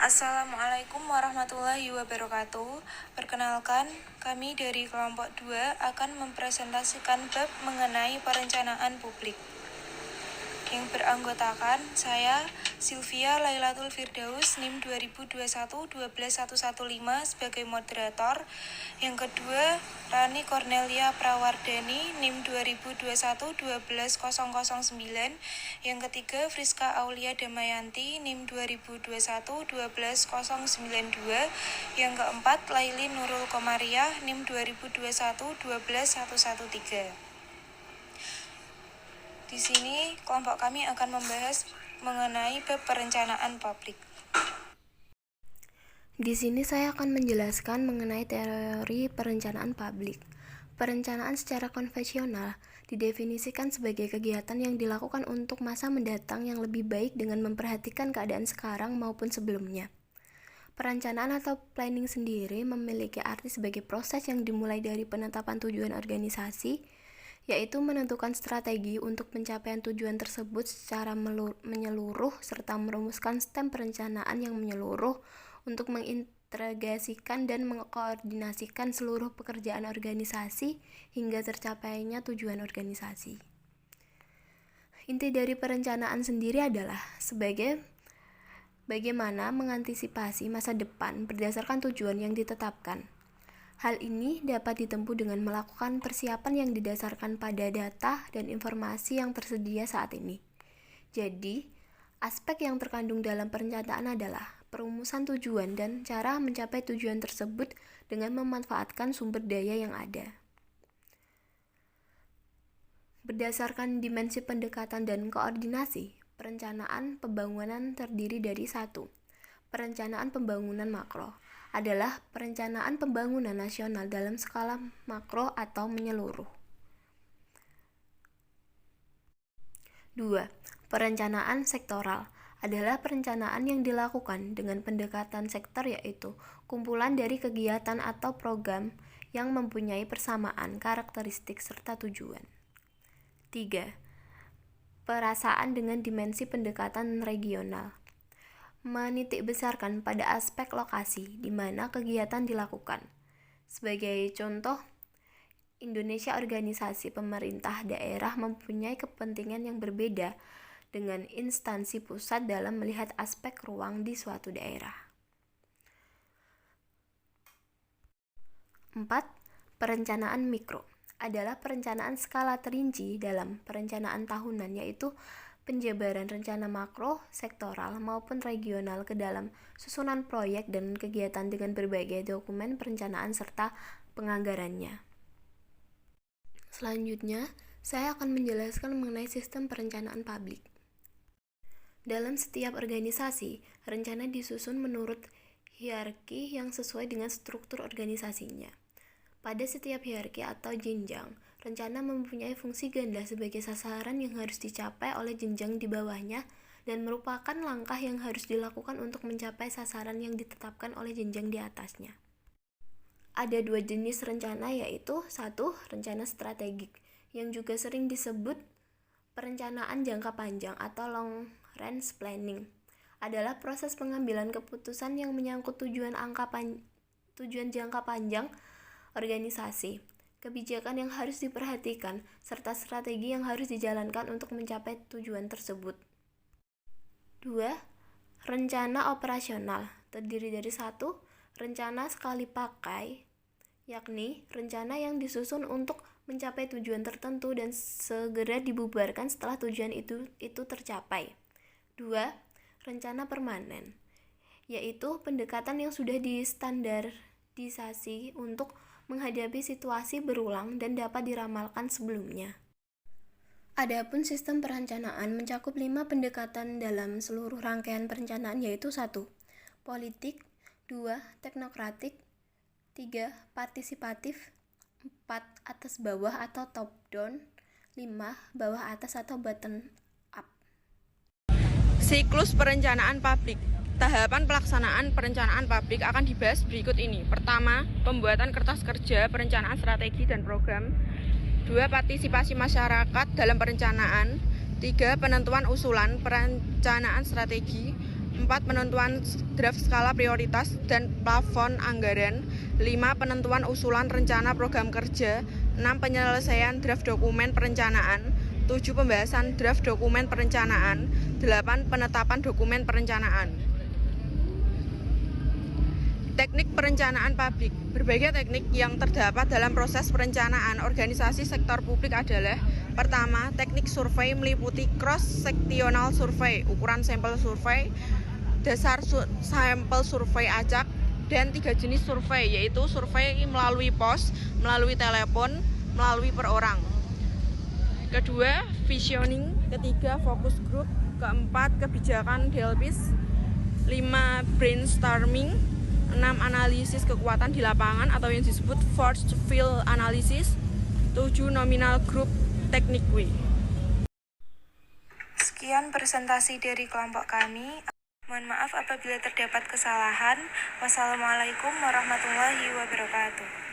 Assalamualaikum warahmatullahi wabarakatuh. Perkenalkan, kami dari kelompok 2 akan mempresentasikan bab mengenai perencanaan publik. Yang beranggotakan saya, Sylvia Lailatul Firdaus, NIM 2021-12115 sebagai moderator. Yang kedua, Rani Cornelia Prawardhani, NIM 2021-12009. Yang ketiga, Friska Aulia Damayanti, NIM 2021-12092. Yang keempat, Laili Nurul Komariah, NIM 2021-12113. Di sini kelompok kami akan membahas mengenai bab perencanaan publik. Di sini saya akan menjelaskan mengenai teori perencanaan publik. Perencanaan secara konvensional didefinisikan sebagai kegiatan yang dilakukan untuk masa mendatang yang lebih baik dengan memperhatikan keadaan sekarang maupun sebelumnya. Perencanaan atau planning sendiri memiliki arti sebagai proses yang dimulai dari penetapan tujuan organisasi, yaitu menentukan strategi untuk pencapaian tujuan tersebut secara menyeluruh serta merumuskan sistem perencanaan yang menyeluruh untuk mengintegrasikan dan mengkoordinasikan seluruh pekerjaan organisasi hingga tercapainya tujuan organisasi. Inti dari perencanaan sendiri adalah sebagai bagaimana mengantisipasi masa depan berdasarkan tujuan yang ditetapkan. Hal ini dapat ditempuh dengan melakukan persiapan yang didasarkan pada data dan informasi yang tersedia saat ini. Jadi, aspek yang terkandung dalam perencanaan adalah perumusan tujuan dan cara mencapai tujuan tersebut dengan memanfaatkan sumber daya yang ada. Berdasarkan dimensi pendekatan dan koordinasi, perencanaan pembangunan terdiri dari 1. Perencanaan pembangunan makro adalah perencanaan pembangunan nasional dalam skala makro atau menyeluruh. 2. Perencanaan sektoral adalah perencanaan yang dilakukan dengan pendekatan sektor, yaitu kumpulan dari kegiatan atau program yang mempunyai persamaan karakteristik serta tujuan. 3. Perasaan dengan dimensi pendekatan regional menitikbesarkan pada aspek lokasi di mana kegiatan dilakukan. Sebagai contoh, Indonesia organisasi pemerintah daerah mempunyai kepentingan yang berbeda dengan instansi pusat dalam melihat aspek ruang di suatu daerah. 4. Perencanaan mikro adalah perencanaan skala terinci dalam perencanaan tahunan, yaitu penjabaran rencana makro, sektoral, maupun regional ke dalam susunan proyek dan kegiatan dengan berbagai dokumen perencanaan serta penganggarannya. Selanjutnya, saya akan menjelaskan mengenai sistem perencanaan publik. Dalam setiap organisasi, rencana disusun menurut hierarki yang sesuai dengan struktur organisasinya. Pada setiap hierarki atau jenjang, rencana mempunyai fungsi ganda sebagai sasaran yang harus dicapai oleh jenjang di bawahnya dan merupakan langkah yang harus dilakukan untuk mencapai sasaran yang ditetapkan oleh jenjang di atasnya. Ada 2 jenis rencana, yaitu 1. Rencana strategik, yang juga sering disebut perencanaan jangka panjang atau long range planning, adalah proses pengambilan keputusan yang menyangkut tujuan jangka panjang organisasi, kebijakan yang harus diperhatikan, serta strategi yang harus dijalankan untuk mencapai tujuan tersebut. 2. Rencana operasional terdiri dari 1. Rencana sekali pakai, yakni rencana yang disusun untuk mencapai tujuan tertentu dan segera dibubarkan setelah tujuan itu tercapai. 2. Rencana permanen, yaitu pendekatan yang sudah distandarisasi untuk menghadapi situasi berulang dan dapat diramalkan sebelumnya. Adapun sistem perencanaan mencakup 5 pendekatan dalam seluruh rangkaian perencanaan, yaitu 1. Politik, 2. Teknokratik, 3. Partisipatif, 4. Atas bawah atau top down, 5. Bawah atas atau bottom up. Siklus perencanaan publik. Tahapan pelaksanaan perencanaan publik akan dibahas berikut ini. Pertama, pembuatan kertas kerja perencanaan strategi dan program. 2. Partisipasi masyarakat dalam perencanaan. 3. Penentuan usulan perencanaan strategi. 4. Penentuan draft skala prioritas dan plafon anggaran. 5. Penentuan usulan rencana program kerja. 6. Penyelesaian draft dokumen perencanaan. 7. Pembahasan draft dokumen perencanaan. 8. Penetapan dokumen perencanaan. Teknik perencanaan publik. Berbagai teknik yang terdapat dalam proses perencanaan organisasi sektor publik adalah: pertama, teknik survei meliputi cross-sectional survey, ukuran sampel survei, dasar sampel survei acak, dan 3 jenis survei, yaitu survei melalui pos, melalui telepon, melalui per orang. Kedua, visioning. Ketiga, focus group. Keempat, kebijakan Delpis. 5. Brainstorming. 6. Analisis kekuatan di lapangan atau yang disebut force field analysis. 7. Nominal group technique. Sekian presentasi dari kelompok kami. Mohon maaf apabila terdapat kesalahan. Wassalamualaikum warahmatullahi wabarakatuh.